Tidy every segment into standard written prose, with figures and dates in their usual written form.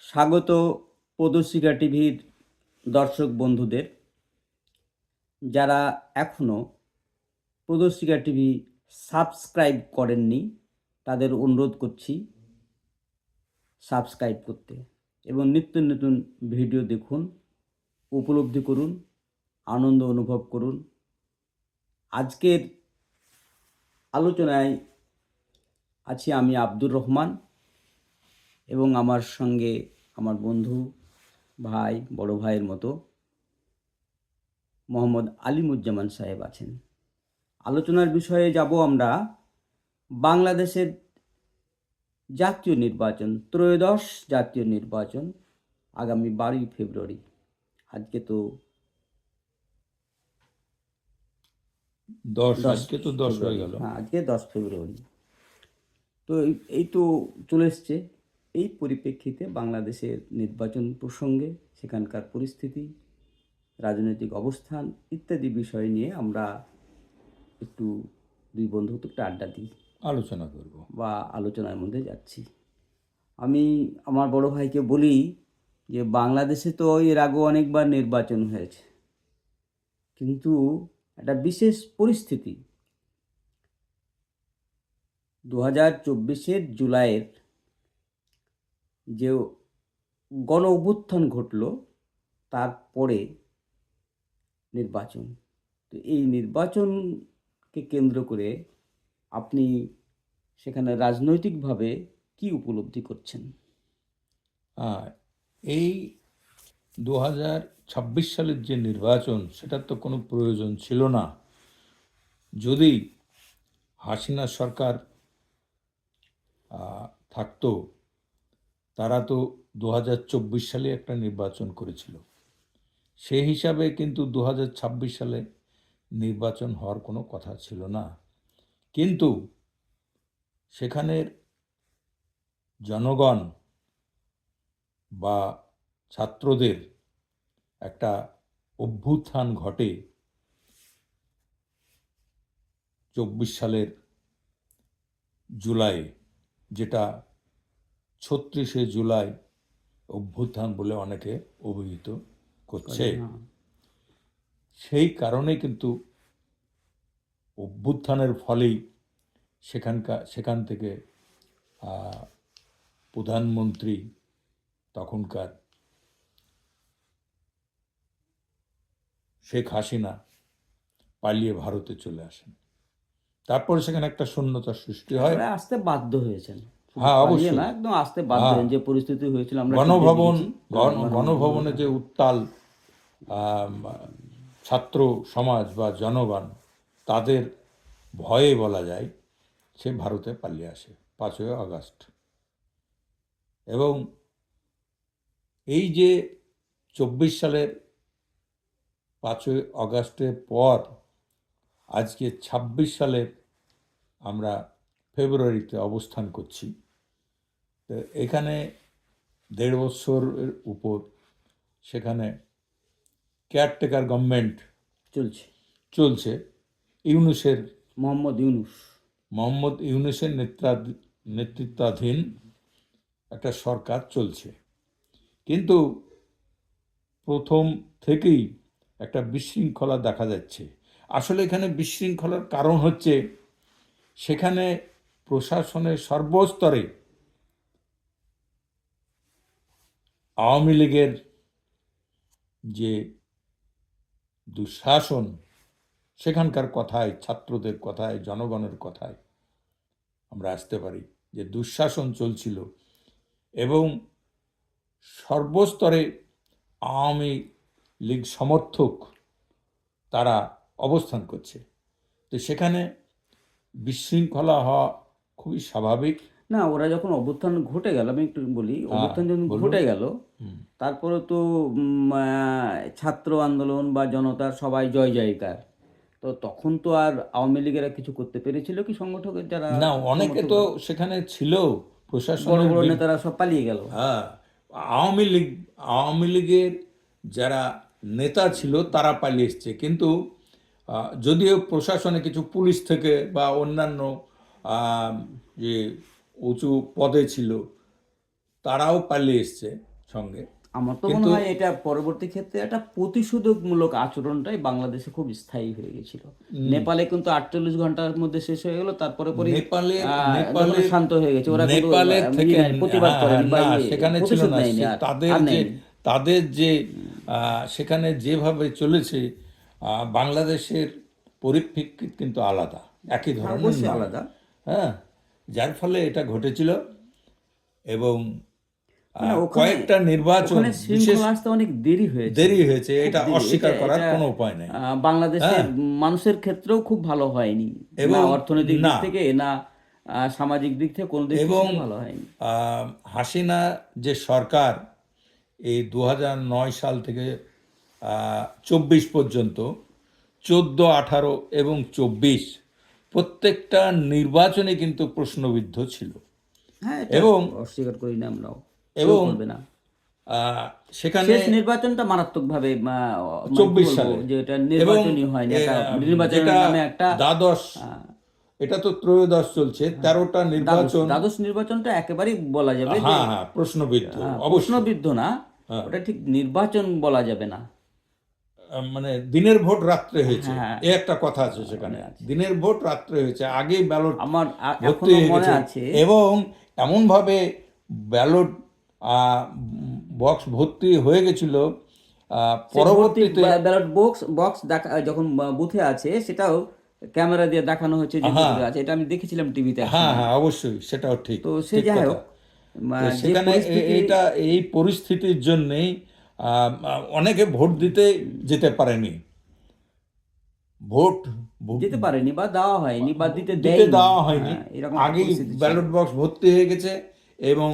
স্বাগত পদশিকা টিভির দর্শক বন্ধুদের। যারা এখনও পদশিকা টিভি সাবস্ক্রাইব করেননি তাদের অনুরোধ করছি সাবস্ক্রাইব করতে এবং নিত্য নতুন ভিডিও দেখুন, উপলব্ধি করুন, আনন্দ অনুভব করুন। আজকের আলোচনায় আছি আমি আব্দুর রহমান এবং আমার সঙ্গে আমার বন্ধু, ভাই, বড় ভাইয়ের মতো মোহাম্মদ আলিমুজ্জামান সাহেব আছেন। আলোচনার বিষয়ে যাব আমরা বাংলাদেশের জাতীয় নির্বাচন, ত্রয়োদশ জাতীয় নির্বাচন আগামী 12ই ফেব্রুয়ারি। আজকে তো 10 হয়ে গেল। হ্যাঁ, আজকে 10 ফেব্রুয়ারি। তো এই তো চলে এসছে। এই পরিপ্রেক্ষিতে বাংলাদেশের নির্বাচন প্রসঙ্গে, সেখানকার পরিস্থিতি, রাজনৈতিক অবস্থান ইত্যাদি বিষয় নিয়ে আমরা একটু দুই বন্ধু তো একটা আড্ডা দিই, আলোচনা করব বা আলোচনার মধ্যে যাচ্ছি। আমি আমার বড় ভাইকে বলি যে বাংলাদেশে তো এর আগেও অনেকবার নির্বাচন হয়েছে, কিন্তু একটা বিশেষ পরিস্থিতি 2024-এর জুলাইয়ের যে গণ অভ্যুত্থান ঘটল তারপরে নির্বাচন। তো এই নির্বাচনকে কেন্দ্র করে আপনি সেখানে রাজনৈতিকভাবে কি উপলব্ধি করছেন? এই 2026 সালের যে নির্বাচন, সেটার তো কোনো প্রয়োজন ছিল না। যদি হাসিনা সরকার থাকতো, তারা তো 2024 সালে একটা নির্বাচন করেছিল। সেই হিসাবে কিন্তু 2026 সালে নির্বাচন হওয়ার কোনো কথা ছিল না। কিন্তু সেখানের জনগণ বা ছাত্রদের একটা অভ্যুত্থান ঘটে 24 সালের জুলাই, যেটা 36শে জুলাই অভ্যুত্থান বলে অনেকে অভিহিত করছে। সেই কারণে কিন্তু অভ্যুত্থানের ফলেই সেখান থেকে প্রধানমন্ত্রী তখনকার শেখ হাসিনা পালিয়ে ভারতে চলে আসেন। তারপরে সেখানে একটা শূন্যতার সৃষ্টি হয়। আসতে বাধ্য হয়েছেন? হ্যাঁ, অবশ্যই না, একদম আসতে বাধ্য হয়েছেন। যে পরিস্থিতি হয়েছিল আমরা গণভবনে যে উত্তাল ছাত্র সমাজ বা জনগণ, তাদের ভয়ে বলা যায় সে ভারতে পালিয়ে আসে 5ই আগস্ট। এবং এই যে 24 সালের 5ই আগস্টের পর আজকে 26 সালের আমরা ফেব্রুয়ারিতে অবস্থান করছি। তো এখানে 1.5 বছরের উপর সেখানে কেয়ারটেকার গভর্নমেন্ট চলছে। মোহাম্মদ ইউনূসের নেতৃত্বাধীন একটা সরকার চলছে। কিন্তু প্রথম থেকেই একটা বিশৃঙ্খলা দেখা যাচ্ছে। আসলে এখানে বিশৃঙ্খলার কারণ হচ্ছে সেখানে প্রশাসনের সর্বস্তরে আওয়ামী লীগের যে দুঃশাসন, সেখানকার কথায়, ছাত্রদের কথায়, জনগণের কথায় আমরা আসতে পারি যে দুঃশাসন চলছিল এবং সর্বস্তরে আওয়ামী লীগ সমর্থক তারা অবস্থান করছে। তো সেখানে বিশৃঙ্খলা হওয়া খুবই স্বাভাবিক। না, ওরা যখন অভ্যুত্থান ঘটে গেল, আমি একটু বলি, অভ্যুত্থান যখন ঘটে গেল, তারপরে তো ছাত্র আন্দোলন বা জনতার সবাই জয় জয়কার। তো তখন তো আর আওয়ামী লীগেরা কিছু করতে পেরেছিল কি? সংগঠকের যারা, না, অনেকে তো সেখানে ছিল, প্রশাসনের বড় বড় নেতারা সব পালিয়ে গেল। হ্যাঁ, আওয়ামী লীগের যারা নেতা ছিল তারা পালিয়ে এসছে। কিন্তু যদিও প্রশাসনে কিছু পুলিশ থেকে বা অন্যান্য যে উঁচু পদে ছিল তারাও পালিয়ে এসছে, সঙ্গে। আমার তো মনে কিন্তু হয় এটা পরবর্তী ক্ষেত্রে একটা প্রতিশোধকমূলক আচরণটাই বাংলাদেশে খুব স্থায়ী হয়ে গেছিল। নেপালে কিন্তু 48 ঘন্টার মধ্যে শেষ হয়ে গেল, তারপরে পরে নেপালের যখন শান্ত হয়ে গেছে ওরা কিন্তু নেপালের থেকে প্রতিবাদ হ্যাঁ, করেনি বা না সেখানে ছিল প্রতিশোধ না, নেয়নি, সে আর তাদের আর যে নেয়নি। সেখানে যেভাবে চলেছে বাংলাদেশের পরিপ্রেক্ষিত কিন্তু আলাদা, একই ধরনের অবশ্যই নয়। আলাদা। হ্যাঁ, যার ফলে এটা ঘটেছিল। এবং মানে ওখানে কয়েকটা নির্বাচন ওখানে বিশেষ শৃঙ্খলা আসতে অনেক দেরি হয়েছে, দেরি হয়েছে, খুব এটা দেরি। অস্বীকার করার এটা কোনো উপায় নেই। বাংলাদেশের হ্যাঁ, মানুষের ক্ষেত্রেও খুব ভালো হয়নি, না এবং অর্থনৈতিক দিক না থেকে, না সামাজিক দিক থেকে, কোনো দিক এবং থেকে ভালো হয়নি। হাসিনা যে সরকার এই 2009 সাল থেকে 24 পর্যন্ত 14, 18 এবং 24 প্রত্যেকটা নির্বাচনে কিন্তু প্রশ্নবিদ্ধ ছিল। হ্যাঁ, এটা এবং অস্বীকার করি না আমরাও, কেউ এবং করবে না। সেখানে শেষ নির্বাচনটা মারাত্মকভাবে 24 সালে যে এটা এবং নির্বাচনই হয়নি, একটা নির্বাচনের যেটা নামে একটা দ্বাদশ, এটা তো ত্রয়োদশ চলছে, 13টা দ্বাদশ নির্বাচন। দ্বাদশ নির্বাচনটা একেবারেই বলা যাবে যে হ্যাঁ হ্যাঁ, প্রশ্নবিদ্ধ অবশ্যই। প্রশ্নবিদ্ধ না, হ্যাঁ। ওটা ঠিক নির্বাচন বলা যাবে না। মানে দিনের ভোট রাত্রে হয়েছে, হ্যাঁ, এ একটা কথা আছে সেখানে। দিনের ভোট রাত্রে হয়েছে, আগেই ব্যালট আমার ভর্তি এখনো হয়ে মনে গেছে আছে। এবং এমনভাবে ব্যালট বক্স ভর্তি হয়ে গেছিল পরবর্তীতে। ব্যালট বক্স দেখা যখন বুথে আছে, সেটাও ক্যামেরা দিয়ে দেখানো হচ্ছে যে হ্যাঁ ভিতরে আছে, এটা আমি দেখেছিলাম টিভিতে। হ্যাঁ হ্যাঁ, অবশ্যই সেটাও ঠিক, তো সে ঠিক যাই কথা। হোক, তো যে সেখানে পরিস্থিতি, এই পরিস্থিতির জন্যেই অনেকে ভোট দিতে যেতে পারেনি, ভোট যেতে পারেনি বা দেওয়া হয়নি বা দিতে দেওয়া হয়নি। এরকম আগেই ব্যালট বক্স ভর্তি হয়ে গেছে এবং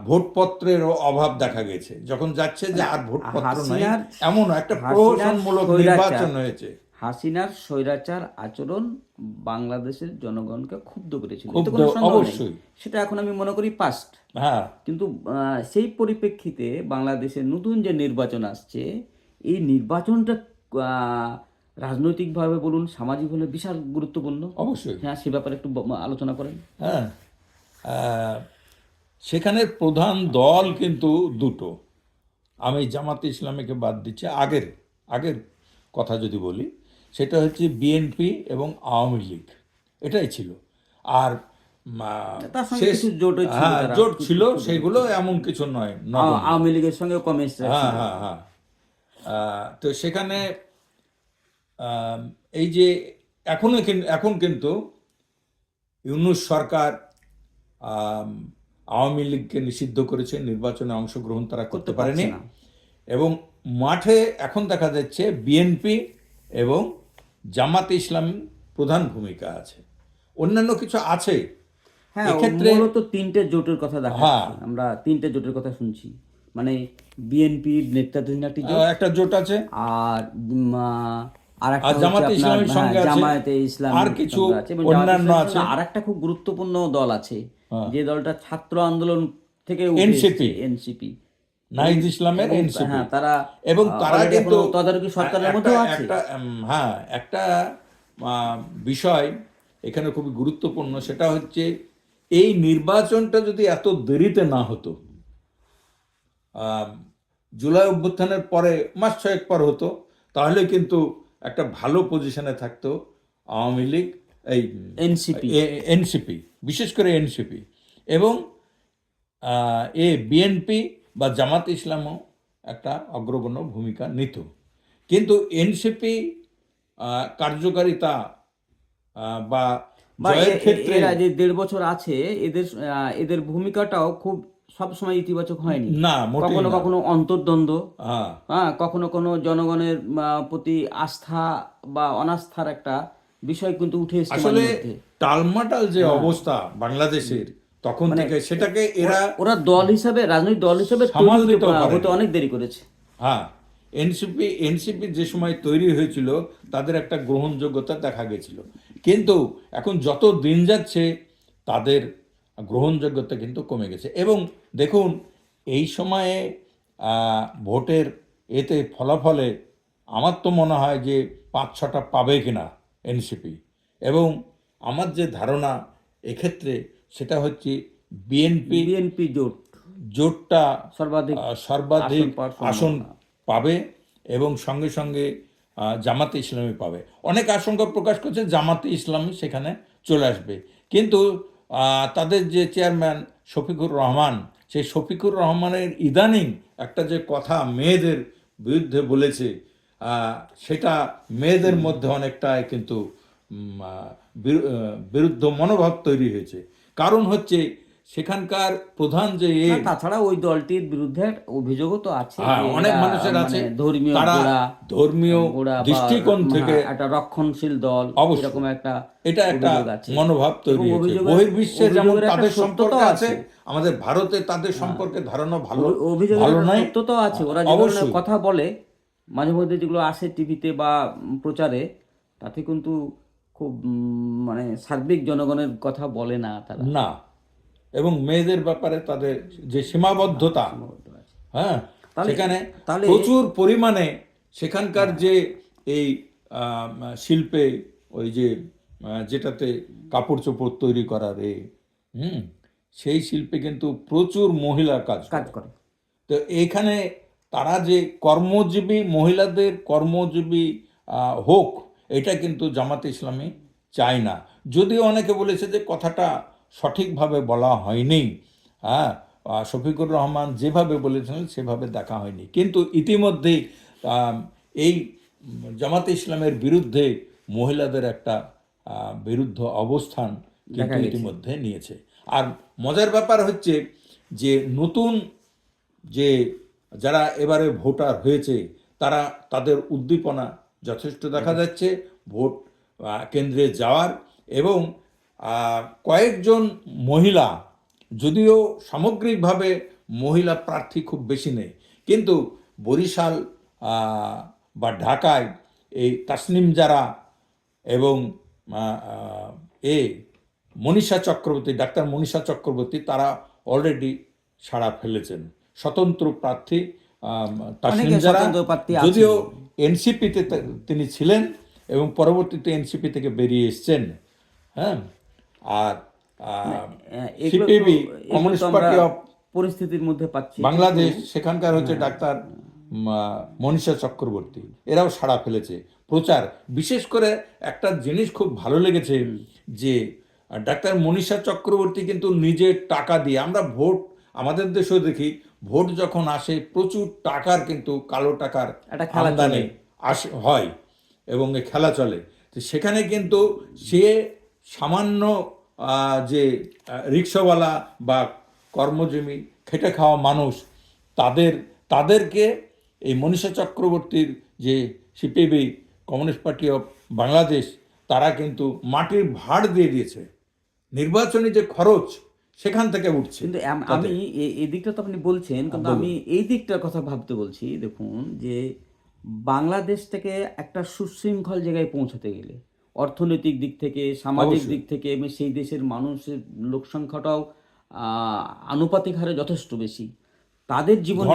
ভোটপত্রের অভাব দেখা গেছে, যখন যাচ্ছে যে আর ভোটপত্র নাই, এমন একটা প্রহসনমূলক নির্বাচন হয়েছে। হাসিনার স্বৈরাচার আচরণ বাংলাদেশের জনগণকে ক্ষুব্ধ করেছিল, ক্ষুব্ধ, এতে কোনো সন্দেহ নেই। অবশ্যই। সেটা এখন আমি মনে করি পাস্ট। হ্যাঁ, কিন্তু সেই পরিপ্রেক্ষিতে বাংলাদেশের নতুন যে নির্বাচন আসছে, এই নির্বাচনটা রাজনৈতিকভাবে বলুন, সামাজিকভাবে বিশাল গুরুত্বপূর্ণ। অবশ্যই। হ্যাঁ, সে ব্যাপারে একটু আলোচনা করেন। হ্যাঁ, সেখানের প্রধান দল কিন্তু দুটো, আমি জামাতে ইসলামীকে বাদ দিচ্ছি। আগের আগের কথা যদি বলি, সেটা হচ্ছে বিএনপি এবং আওয়ামী লীগ, এটাই ছিল। আর তার সঙ্গে শেষ, কিছু জোটও ছিল, হ্যাঁ তারা জোট ছিল, সেগুলো এমন কিছু নয়, নগণ্য। আওয়ামী লীগের সঙ্গে কমিউনিস্ট। হ্যাঁ হ্যাঁ হ্যাঁ। তো সেখানে এই যে এখন কিন্তু ইউনূস সরকার আওয়ামী লীগকে নিষিদ্ধ করেছে, নির্বাচনে অংশগ্রহণ তারা করতে পারেনি। এবং মাঠে এখন দেখা যাচ্ছে বিএনপি এবং জামাতে ইসলাম প্রধান ভূমিকা আছে, অন্যান্য কিছু আছে। হ্যাঁ, এক্ষেত্রে মূলত তিনটে জোটের কথা দেখাচ্ছে, আমরা তিনটে জোটের কথা শুনছি। মানে বিএনপির নেতৃত্বাধীন একটি জোট, একটা জোট আছে, আর আর একটা জামাতে ইসলামের সঙ্গে আছে, জামায়াতে ইসলাম, আর কিছু এবং অন্যান্য আছে। আর একটা খুব গুরুত্বপূর্ণ দল আছে, যে দলটা ছাত্র আন্দোলন থেকে এনসিপি, নাহিদ ইসলামের এনসিপি। হ্যাঁ, তারা এবং তারা কিন্তু তদারকি সরকারের মধ্যে আছে। হ্যাঁ, একটা বিষয় এখানে খুবই গুরুত্বপূর্ণ, সেটা হচ্ছে এই নির্বাচনটা যদি এত দেরিতে না হতো, জুলাই অভ্যুত্থানের পরে মাস ছয়েক পর হতো, তাহলে কিন্তু একটা ভালো পজিশনে থাকতো আওয়ামী লীগ, এই এনসিপি, বিশেষ করে এনসিপি, এবং বিএনপি বা জামাত ইসলামও একটা অগ্রগণ্য ভূমিকা নিত। কিন্তু এনসিপি কার্যকারিতা বা জয়ের ক্ষেত্রে এরা যে 1.5 বছর আছে, এদের ভূমিকাটাও খুব সবসময় ইতিবাচক হয়নি। না, কখনো কখনো অন্তর্দ্বন্দ্ব, হ্যাঁ, কখনো কোনো জনগণের প্রতি আস্থা বা অনাস্থার একটা বিষয় কিন্তু উঠে এসেছে। আসলে টালমাটাল যে অবস্থা বাংলাদেশের, তখন থেকে সেটাকে ওরা দল হিসাবে, রাজনৈতিক দল হিসাবে হতে অনেক দেরি করেছে। হ্যাঁ, এনসিপি যে সময় তৈরি হয়েছিল, তাদের একটা গ্রহণযোগ্যতা দেখা গেছিল, কিন্তু এখন যত দিন যাচ্ছে তাদের গ্রহণযোগ্যতা কিন্তু কমে গেছে। এবং দেখুন, এই সময়ে ভোটের ফলাফলে আমার তো মনে হয় যে 5-6টা পাবে কিনা এনসিপি। এবং আমার যে ধারণা এক্ষেত্রে, সেটা হচ্ছে বিএনপি জোটটা সর্বাধিক সর্বাধিক আসন পাওয়ার আসন সম্ভাবনা। পাবে এবং সঙ্গে সঙ্গে জামাতে ইসলামী পাবে। অনেক আশঙ্কা প্রকাশ করছে জামাতে ইসলামী সেখানে চলে আসবে, কিন্তু তাদের যে চেয়ারম্যান শফিকুর রহমান, সেই শফিকুর রহমানের ইদানিং একটা যে কথা মেয়েদের বিরুদ্ধে বলেছে, সেটা মেয়েদের মধ্যে অনেকটাই কিন্তু বিরুদ্ধ মনোভাব তৈরি হয়েছে। কারণ হচ্ছে সেখানকার প্রধান যে না, তাছাড়া ওই দলটির বিরুদ্ধে অভিযোগও তো আছে যে অনেক এরা মানুষের আছে, ধর্মীয় তারা ধর্মীয় গোড়া বা দৃষ্টিকোণ থেকে একটা রক্ষণশীল দল, অবশ্যই এরকম একটা এটা একটা অভিযোগ আছে। মনোভাব তৈরি এবং হয়েছে। অভিযোগের বহির্বিশ্বে যেমন অভিযোগের একটা তাদের সম্পর্কে সত্যতাও আছে, আছে। আমাদের ভারতে তাদের সম্পর্কে ধারণা ভালো অভিযোগের ভালো একটা নাই। সত্যতাও আছে। ওরা যে ধরনের অবশ্যই কথা বলে মাঝে মধ্যে, যেগুলো আসে টিভিতে বা প্রচারে, তাতে কিন্তু খুব মানে সার্বিক জনগণের কথা বলে না তারা। না, এবং মেয়েদের ব্যাপারে তাদের যে সীমাবদ্ধতা, সীমাবদ্ধ আছে। হ্যাঁ, সেখানে তাহলে প্রচুর পরিমাণে সেখানকার যে এই শিল্পে ওই যে যেটাতে কাপড় চোপড় তৈরি করার সেই শিল্পে কিন্তু প্রচুর মহিলা কাজ কাজ করে। করে। তো এখানে তারা যে কর্মজীবী, মহিলাদের কর্মজীবী হোক, এটা কিন্তু জামাতে ইসলামী চায় না। যদিও অনেকে বলেছে যে কথাটা সঠিকভাবে বলা হয়নি, হ্যাঁ, শফিকুর রহমান যেভাবে বলেছিলেন সেভাবে দেখা হয়নি, কিন্তু ইতিমধ্যেই এই জামাতে ইসলামের বিরুদ্ধে মহিলাদের একটা বিরুদ্ধ অবস্থান কিন্তু ইতিমধ্যে নিয়েছে। আর মজার ব্যাপার হচ্ছে যে নতুন যে যারা এবারে ভোটার হয়েছে, তারা তাদের উদ্দীপনা যথেষ্ট দেখা যাচ্ছে ভোট কেন্দ্রে যাওয়ার, এবং কয়েকজন মহিলা, যদিও সামগ্রিকভাবে মহিলা প্রার্থী খুব বেশি নেই, কিন্তু বরিশাল বা ঢাকায় এই তাসনিম জারা এবং মনীষা চক্রবর্তী, ডাক্তার মনীষা চক্রবর্তী, তারা অলরেডি সাড়া ফেলেছেন। স্বতন্ত্র প্রার্থী তাসনিম জারা, যদিও এনসিপিতে তিনি ছিলেন এবং পরবর্তীতে এনসিপি থেকে বেরিয়ে এসছেন, হ্যাঁ। আর সিপিবি, কমিউনিস্ট পার্টি অফ পরিস্থিতির মধ্যে পাচ্ছি বাংলাদেশ, সেখানকার হচ্ছে ডাক্তার মনীষা চক্রবর্তী, এরাও সাড়া ফেলেছে প্রচার। বিশেষ করে একটা জিনিস খুব ভালো লেগেছে যে ডাক্তার মনীষা চক্রবর্তী কিন্তু নিজের টাকা দিয়ে, আমরা ভোট আমাদের দেশেও দেখি, ভোট যখন আসে প্রচুর টাকার কিন্তু কালো টাকার আমদানি হয় এবং খেলা চলে। তো সেখানে কিন্তু সে সামান্য যে রিক্সাওয়ালা বা কর্মজীবী খেটে খাওয়া মানুষ, তাদেরকে এই মনীষা চক্রবর্তীর যে CPB, communist party of Bangladesh, তারা কিন্তু মাটির ভাড় দিয়ে দিয়েছে। নির্বাচনী যে খরচ সেখান থেকে উঠছে। কিন্তু আমি এই দিকটা তো আপনি বলছেন, কিন্তু আমি এই দিকটার কথা ভাবতে বলছি। দেখুন, যে বাংলাদেশ থেকে একটা সুশৃঙ্খল জায়গায় পৌঁছাতে গেলে অর্থনৈতিক দিক থেকে, সামাজিক দিক থেকে, এবং সেই দেশের মানুষের লোক সংখ্যাটাও আনুপাতিক হারে যথেষ্ট বেশি, তাদের জীবন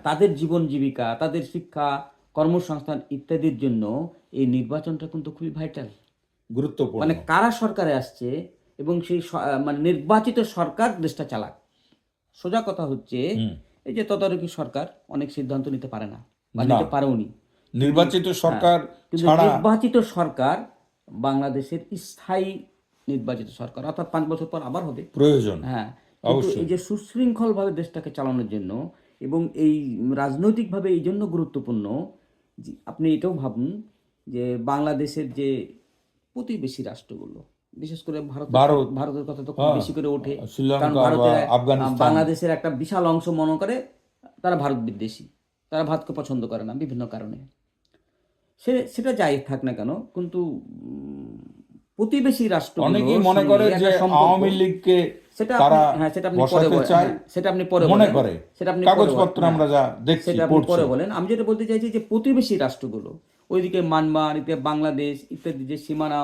তাদের জীবন জীবিকা, তাদের শিক্ষা, কর্মসংস্থান ইত্যাদির জন্য এই নির্বাচনটা কিন্তু খুবই ভাইটাল, গুরুত্বপূর্ণ। মানে কারা সরকারে আসছে এবং সেই মানে নির্বাচিত সরকার দেশটা চালাক। সোজা কথা হচ্ছে, এই যে তদারকি সরকার অনেক সিদ্ধান্ত নিতে পারে না বা নিতে পারেওনি। নির্বাচিত সরকার ছাড়া, নির্বাচিত সরকার বাংলাদেশের স্থায়ী নির্বাচিত সরকার, অর্থাৎ 5 বছর পর আবার হবে প্রয়োজন। হ্যাঁ, কিন্তু এই যে সুশৃঙ্খলভাবে দেশটাকে চালানোর জন্য এবং এই রাজনৈতিকভাবে এই জন্য গুরুত্বপূর্ণ যে আপনি এটাও ভাবুন যে বাংলাদেশের যে প্রতিবেশী রাষ্ট্রগুলো, বিশেষ করে ভারতের কথা তো খুব বেশি করে ওঠে, কারণ বাংলাদেশের একটা বিশাল অংশ মনে করে তারা ভারত বিদ্বেষী, তারা ভারতকে পছন্দ করে না বিভিন্ন কারণে। সেটা যাই থাক না কেন, কিন্তু প্রতিবেশী রাষ্ট্র অনেকেই মনে করে যে আওয়ামী লীগকে তারা বসাতে চায়, সেটা আপনি পরে মনে করে, কাগজপত্র আমরা যা দেখছি পরে বলেন। আমি যেটা বলতে চাইছি যে প্রতিবেশী রাষ্ট্রগুলো, ওইদিকে মায়ানমার, এদিকে বাংলাদেশ ইত্যাদি যে সীমানা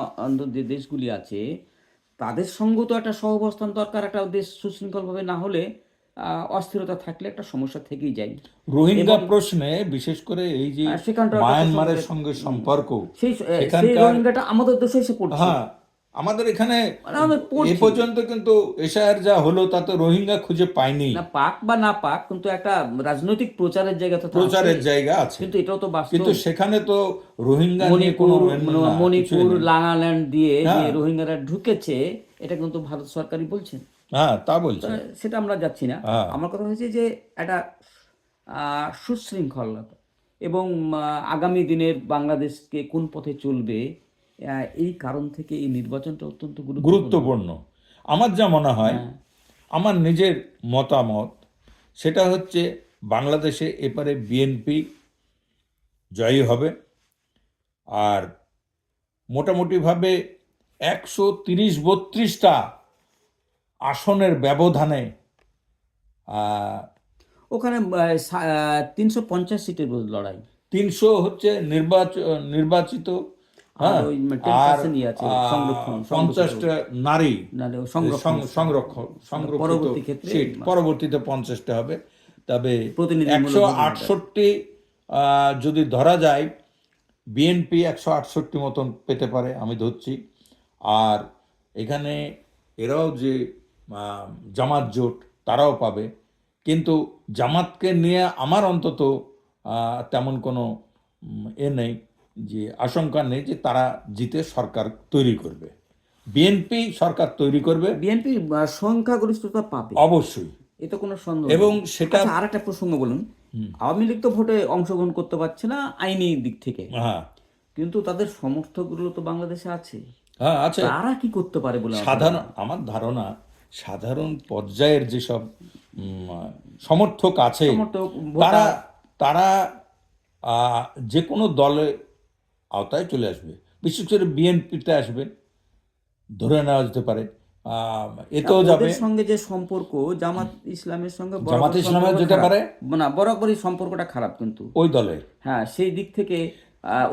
যে দেশগুলি আছে, তাদের সঙ্গে তো একটা সহাবস্থান দরকার। একটা দেশ সুশৃঙ্খলভাবে না হলে, অস্থিরতা থাকলে একটা সমস্যা থেকেই যায়। রোহিঙ্গা প্রশ্নে বিশেষ করে এই যে মায়ানমারের সঙ্গে সম্পর্ক, সেই রোহিঙ্গাটা আমাদের দেশে এসে পড়ছে। আমাদের এখানে মানে আমরা পড়ছি। এ পর্যন্ত কিন্তু এশায়ার যা হলো তাতে রোহিঙ্গা খুঁজে পাইনি। না পাক বা না পাক, কিন্তু একটা রাজনৈতিক প্রচারের জায়গা তো আছে। প্রচারের জায়গা আছে, কিন্তু এটাও তো বাস্তব। কিন্তু সেখানে তো রোহিঙ্গা নিয়ে কোনো না, কিছুই মণিপুর নেই। নাগাল্যান্ড দিয়ে যে হ্যাঁ রোহিঙ্গারা ঢুকেছে, এটা কিন্তু ভারত সরকারই বলছেন। হ্যাঁ, তা তো বলছে। সেটা আমরা যাচ্ছি না। হ্যাঁ আমার কথা হচ্ছে যে একটা সুশৃঙ্খলতা এবং আগামী দিনের বাংলাদেশকে কোন পথে চলবে, এই কারণ থেকে এই নির্বাচনটা অত্যন্ত গুরুত্বপূর্ণ। গুরুত্বপূর্ণ। আমার যা মনে হয়, হ্যাঁ। আমার নিজের মতামত, সেটা হচ্ছে বাংলাদেশে এপারে বিএনপি জয়ী হবে। আর মোটামুটিভাবে 130-32টা আসনের ব্যবধানে ওখানে 350 সিটের লড়াই। 300 হচ্ছে নির্বাচিত, আর হ্যাঁ, ওই আর 10% আছে সংরক্ষণ, 50টা নারী নাহলে সংরক্ষণ পরবর্তী সংরক্ষিত ক্ষেত্রে সিট, পরবর্তীতে 50টা হবে। তবে প্রতিনিধিমূলক 168 যদি ধরা যায়, বিএনপি 168 মতন পেতে পারে আমি ধরছি। আর এখানে এরাও যে জামাত জোট, তারাও পাবে। কিন্তু জামাতকে নিয়ে আমার অন্তত তেমন কোনো নেই, যে আশঙ্কা নেই যে তারা জিতে সরকার তৈরি করবে। বিএনপি সরকার তৈরি করবে বিএনপি সংখ্যাগরিষ্ঠতা পাবে অবশ্যই, এতে কোনো সন্দেহ এবং নেই। সেটা আচ্ছা, আর একটা প্রসঙ্গ বলুন। আওয়ামী লীগ তো ভোটে অংশগ্রহণ করতে পারছে না আইনি দিক থেকে, হ্যাঁ কিন্তু তাদের সমর্থকগুলো তো বাংলাদেশে আছে। হ্যাঁ আছে। তারা কি করতে পারে বলে আপনার সাধারণ, আমার ধারণা সাধারণ পর্যায়ের যেসব সমর্থক আছে, সমর্থক, তারা ভোটার? তারা যে কোনো দলে আওতায় চলে আসবে, বিশেষ করে বিএনপিতে আসবে ধরে নেওয়া যেতে পারে। এতেও যাবে। ওদের সঙ্গে যে সম্পর্ক জামাত ইসলামের সঙ্গে জামাত ইসলামের যেতে পারে না, বরাবরই সম্পর্কটা খারাপ কিন্তু ওই দলে। হ্যাঁ, সেই দিক থেকে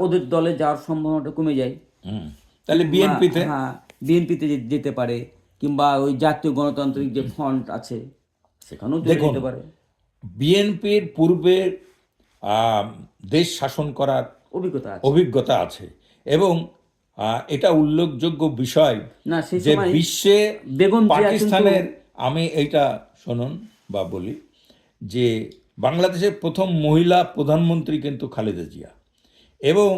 ওদের দলে যাওয়ার সম্ভাবনাটা কমে যায়। তাহলে বিএনপিতে, হ্যাঁ, বিএনপিতে যেতে পারে, কিংবা ওই জাতীয় গণতান্ত্রিক যে ফ্রন্ট আছে সেখানেও চলে যেতে পারে। বিএনপির পূর্বে দেশ শাসন করার অভিজ্ঞতা আছে এবং এটা উল্লেখযোগ্য বিষয় না, সেই যে সময় বিশ্বে বেগম জিয়া পাকিস্তানের, আমি এইটা শুনুন বা বলি, যে বাংলাদেশের প্রথম মহিলা প্রধানমন্ত্রী কিন্তু খালেদা জিয়া, এবং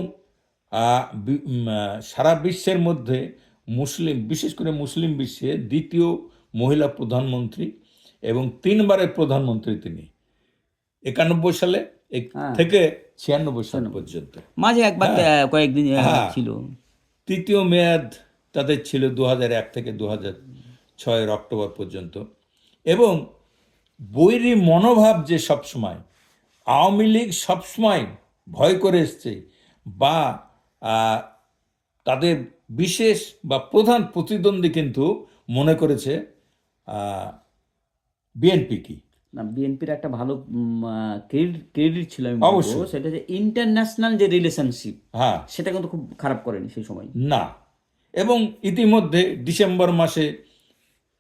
সারা বিশ্বের মধ্যে মুসলিম, বিশেষ করে মুসলিম বিশ্বে দ্বিতীয় মহিলা প্রধানমন্ত্রী এবং 3বারের প্রধানমন্ত্রী তিনি, 91 সালে থেকে 96 সাল পর্যন্ত। মাঝে একবার কয়েকদিন ছিল। তৃতীয় মেয়াদ তাদের ছিল 2001 থেকে 2006 অক্টোবর পর্যন্ত। এবং বৈরী মনোভাব যে সবসময় আওয়ামী লীগ সবসময় ভয় করে এসছে, বা তাদের বিশেষ বা প্রধান প্রতিদ্বন্দ্বী কিন্তু মনে করেছে বিএনপি। কি না, বিএনপির একটা ভালো ক্রেডিট ছিল, আমি বলবো সেটা যে ইন্টারন্যাশনাল যে রিলেশনশিপ, হ্যাঁ, সেটা কিন্তু খুব খারাপ করেনি সেই সময় না। এবং ইতিমধ্যে ডিসেম্বর মাসে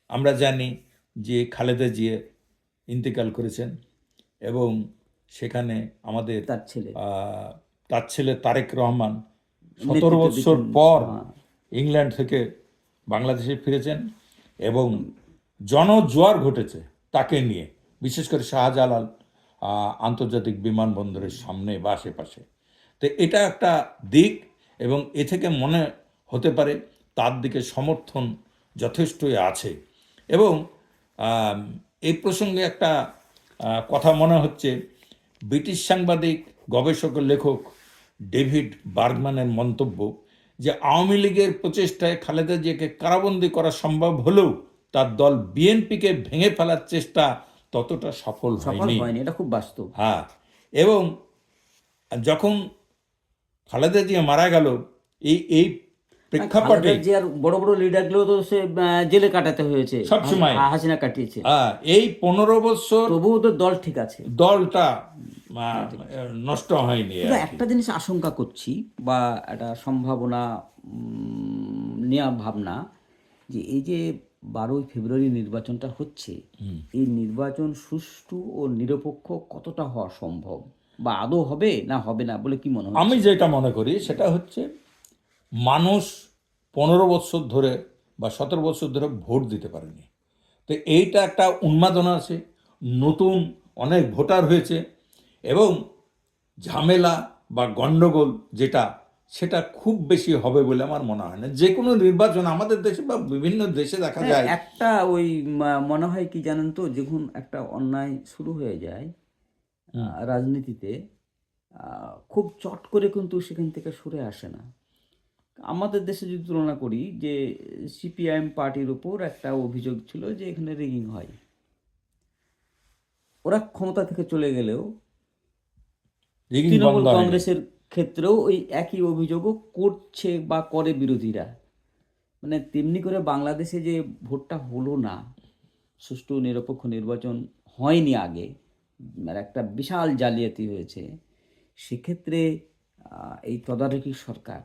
আমরা জানি যে খালেদা জিয়া ইন্তেকাল করেছেন, এবং সেখানে আমাদের তার ছেলে তারেক রহমান 17 বছর পর ইংল্যান্ড থেকে বাংলাদেশে ফিরেছেন, এবং জনজোয়ার ঘটেছে তাকে নিয়ে, বিশেষ করে শাহজালাল আন্তর্জাতিক বিমানবন্দরের সামনে বা আশেপাশে। তো এটা একটা দিক, এবং এ থেকে মনে হতে পারে তার দিকে সমর্থন যথেষ্টই আছে। এবং এই প্রসঙ্গে একটা কথা মনে হচ্ছে, ব্রিটিশ সাংবাদিক, গবেষক ও লেখক ডেভিড বার্গম্যানের মন্তব্য যে আওয়ামী লীগের প্রচেষ্টায় খালেদা জিয়াকে কারাবন্দী করা সম্ভব হলেও তার দল বিএনপিকে ভেঙে ফেলার চেষ্টা ততটা সফল হয়নি। এটা খুব বাস্তব। হ্যাঁ, এবং যখন খালেদা জিয়া মারা গেল, এই প্রেক্ষাপটে বড় বড় লিডারগুলো তো সে জেলে কাটাতে হয়েছে, সবসময় হাসিনা কাটিয়েছে। এই 15 বছর তবুও তো দল ঠিক আছে, দলটা নষ্ট হয়নি। একটা জিনিস আশঙ্কা করছি, বা একটা সম্ভাবনা নেওয়া ভাবনা, যে এই যে 12ই ফেব্রুয়ারি নির্বাচনটা হচ্ছে, এই নির্বাচন সুষ্ঠু ও নিরপেক্ষ কতটা হওয়া সম্ভব, বা আদৌ হবে না হবে না বলে কি মনে হয়? আমি যেটা মনে করি সেটা হচ্ছে, মানুষ 15 বছর ধরে বা 17 বছর ধরে ভোট দিতে পারেনি। তো এইটা একটা উন্মাদনা আছে, নতুন অনেক ভোটার হয়েছে এবং ঝামেলা বা গন্ডগোল সেটা খুব বেশি হবে বলে আমার মনে হয় না। যে কোনো নির্বাচন আমাদের দেশে বা বিভিন্ন দেশে দেখা যায় একটা ওই মনে হয় কি জানেন তো, যখন একটা অন্যায় শুরু হয়ে যায় রাজনীতিতে, খুব চট করে কিন্তু সেখান থেকে সরে আসে না। আমাদের দেশে যদি তুলনা করি, যে সিপিআইএম পার্টির উপর একটা অভিযোগ ছিল যে এখানে রিগিং হয়, ওরা ক্ষমতা থেকে চলে গেলেও রিগিং তৃণমূল বন্ধ হয়নি। কংগ্রেসের ক্ষেত্রেও ওই একই অভিযোগও করছে বা করে বিরোধীরা। মানে তেমনি করে বাংলাদেশে যে ভোটটা হলো না, সুষ্ঠু নিরপেক্ষ নির্বাচন হয়নি আগে, আর একটা বিশাল জালিয়াতি হয়েছে, সেক্ষেত্রে এই তদারকি সরকার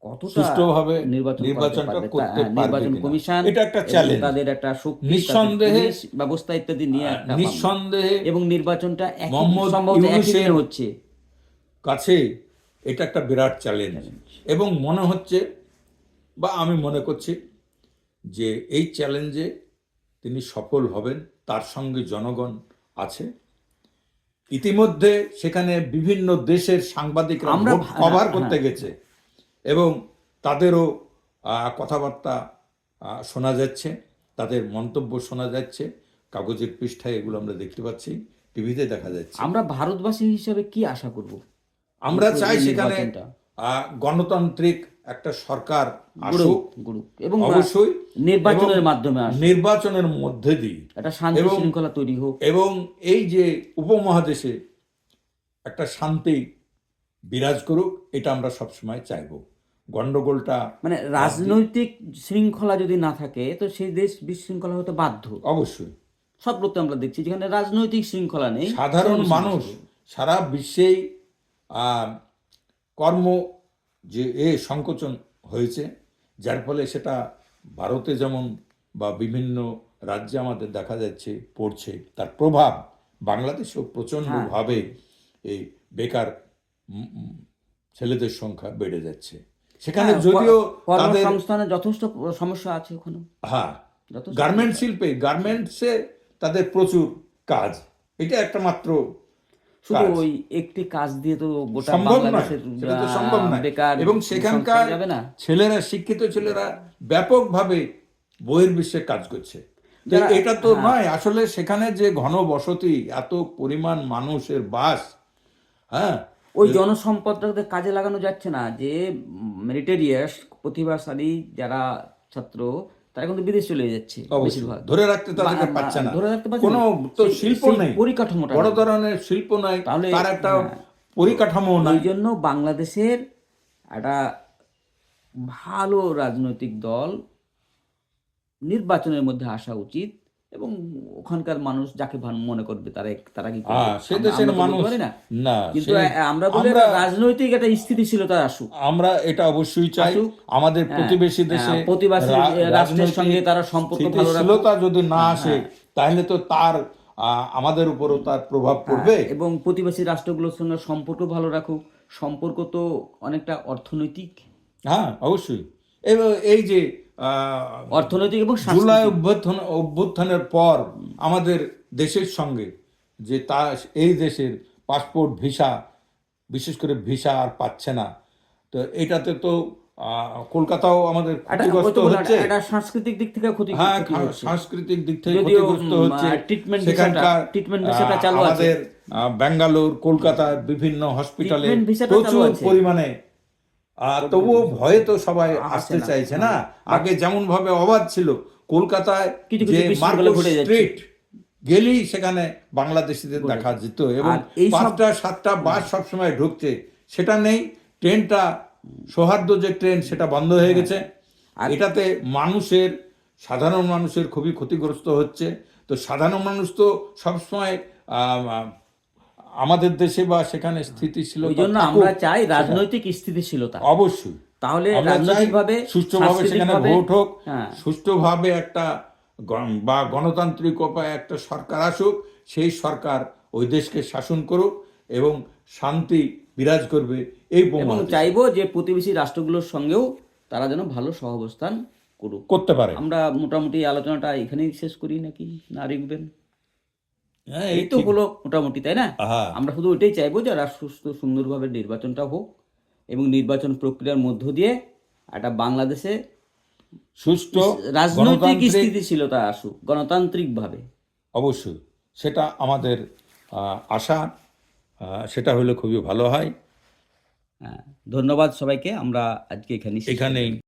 কতটা সুষ্ঠুভাবে নির্বাচন করাতে নির্বাচনটা পারবে, করতে পারবে নির্বাচন কিনা, কমিশন এটা একটা এবং চ্যালেঞ্জ। তাদের একটা শক্তি, তাদের নিঃসন্দেহে পুলিশ ব্যবস্থা ইত্যাদি নিয়ে একটা মামলা। নিঃসন্দেহে এবং নির্বাচনটা একই মোহাম্মদ সম্ভবত একই ইউনূসের দিনে হচ্ছে। কাছে এটা একটা বিরাট চ্যালেঞ্জ এবং মনে হচ্ছে বা আমি মনে করছি যে এই চ্যালেঞ্জে তিনি সফল হবেন। তার সঙ্গে জনগণ আছে। ইতিমধ্যে সেখানে বিভিন্ন দেশের সাংবাদিকরা আমরা ভোট কভার করতে গেছে এবং তাদেরও কথাবার্তা শোনা যাচ্ছে, তাদের মন্তব্য শোনা যাচ্ছে, কাগজের পৃষ্ঠায় এগুলো আমরা দেখতে পাচ্ছি, টিভিতে দেখা যাচ্ছে। আমরা ভারতবাসী হিসেবে কি আশা করব? আমরা চাই এই সেখানে নির্বাচনটা গণতান্ত্রিক একটা সরকার গড়ুক, আসুক এবং অবশ্যই, নির্বাচনের এবং মাধ্যমে আসুক, নির্বাচনের মধ্যে দিয়ে একটা শান্তি এবং শৃঙ্খলা তৈরি হোক। এবং এই যে উপমহাদেশে একটা শান্তি বিরাজ করুক, এটা আমরা সবসময় চাইব। গন্ডগোলটা মানে রাজনৈতিক শৃঙ্খলা যদি না থাকে তো সেই দেশ বিশৃঙ্খলা হতে বাধ্য। অবশ্যই সব লোকতে আমরা দেখছি যেখানে রাজনৈতিক শৃঙ্খলা নেই, সাধারণ মানুষ সারা বিশ্বেই কর্ম যে সংকোচন হয়েছে, যার ফলে সেটা ভারতে যেমন বা বিভিন্ন রাজ্যে আমাদের দেখা যাচ্ছে পড়ছে, তার প্রভাব বাংলাদেশেও প্রচণ্ডভাবে এই বেকার ছেলেদের সংখ্যা বেড়ে যাচ্ছে। সেখানে যদিও তাদের কর্মসংস্থানে যথেষ্ট সমস্যা আছে ওখানে। গার্মেন্ট শিল্পে, গার্মেন্টসে তাদের প্রচুর কাজ, এটা একটা মাত্র শুধু ওই একটি কাজ দিয়ে তো গোটা সম্ভব নয়, বাংলাদেশের সেটা তো সম্ভব নয়। বেকার এবং সেখানকার যাবে না। ছেলেরা, শিক্ষিত ছেলেরা ব্যাপকভাবে বহির্বিশ্বে কাজ করছে। এটা তো নয় আসলে, সেখানে যে ঘন বসতি, এত পরিমাণ মানুষের বাস, ওই জনসম্পদটাকে কাজে লাগানো যাচ্ছে না। যে মেরিটেরিয়াস প্রতিভাশালী যারা ছাত্র, তারা কিন্তু বিদেশ চলে যাচ্ছে বেশিরভাগ, ধরে রাখতে তাদেরকে পাচ্ছে না, ধরে রাখতে পারছে কোনো তো শিল্প নেই, পরিকাঠামোটা বড় ধরনের শিল্প নাই, তাহলে তার একটা পরিকাঠামো নাই। এই জন্য বাংলাদেশের একটা ভালো রাজনৈতিক দল নির্বাচনের মধ্যে আসা উচিত এবং ওখানকার মানুষ যাকে মনে করবে তারা কি করবে, সে দেশের মানুষ না, কিন্তু আমরা বলি রাজনৈতিক একটা স্থিতিশীলতা আসুক। আমরা এটা অবশ্যই চাই। আমাদের প্রতিবেশী দেশে প্রতিবেশী রাষ্ট্রের সঙ্গে তারা সম্পর্ক ভালো স্থিতিশীলতা যদি না আসে, তাহলে তো তার আমাদের উপরও তার প্রভাব পড়বে। এবং প্রতিবেশী রাষ্ট্রগুলোর সঙ্গে সম্পর্ক ভালো রাখুক। সম্পর্ক তো অনেকটা অর্থনৈতিক, অবশ্যই। এবং এই যে অর্থনৈতিক এবং জুলাই অভ্যুত্থানের পর আমাদের দেশের সঙ্গে যে এই দেশের পাসপোর্ট, ভিসা, বিশেষ করে ভিসা আর পাচ্ছে না, তো এটাতে তো কলকাতাও আমাদের ক্ষতিগ্রস্ত হচ্ছে। সাংস্কৃতিক দিক থেকে সাংস্কৃতিক দিক থেকে ক্ষতিগ্রস্ত হচ্ছে। সেখানকার আমাদের বেঙ্গালুর, কলকাতার বিভিন্ন হসপিটালে প্রচুর পরিমাণে, তবুও ভয়ে তো সবাই আসতে চাইছে না। আগে যেমন ভাবে অবাধ ছিল, কলকাতায় যে মার্কেট স্ট্রিট গেলেই সেখানে বাংলাদেশিদের দেখা যেত এবং 5টা-7টা বাস সবসময় ঢুকছে, সেটা নেই। ট্রেনটা সৌহার্দ্য যে ট্রেন, সেটা বন্ধ হয়ে গেছে। এটাতে সাধারণ মানুষের খুবই ক্ষতিগ্রস্ত হচ্ছে। তো সাধারণ মানুষ তো সবসময় আমাদের দেশে বা সেখানে স্থিতিশীলতা, ওই জন্য আমরা চাই রাজনৈতিক স্থিতিশীলতা। অবশ্যই তাহলে রাজনৈতিকভাবে সুষ্ঠুভাবে সেখানে ভোট হোক, সুষ্ঠুভাবে একটা বা গণতান্ত্রিক উপায়ে একটা সরকার আসুক, সেই সরকার ওই দেশকে শাসন করুক এবং শান্তি বিরাজ করবে। এবং চাইবো যে প্রতিবেশী রাষ্ট্রগুলোর সঙ্গেও তারা যেন ভালো সহাবস্থান করুক। করতে পারে। আমরা মোটামুটি আলোচনাটা এখানেই শেষ করি নাকি, না লিখবেন? হ্যাঁ, এই তো হলো মোটামুটি, তাই না? হ্যাঁ, আমরা শুধু ওইটাই চাইবো যে সুস্থ সুন্দরভাবে নির্বাচনটা হোক এবং নির্বাচন প্রক্রিয়ার মধ্য দিয়ে একটা বাংলাদেশে সুষ্ঠু রাজনৈতিক গণতান্ত্রিক, স্থিতিশীলতা আসুক গণতান্ত্রিকভাবে। অবশ্যই সেটা আমাদের আশা। সেটা হলে খুবই ভালো হয়। হ্যাঁ, ধন্যবাদ সবাইকে। আমরা আজকে এখানেই শেষ করলাম। এখানেই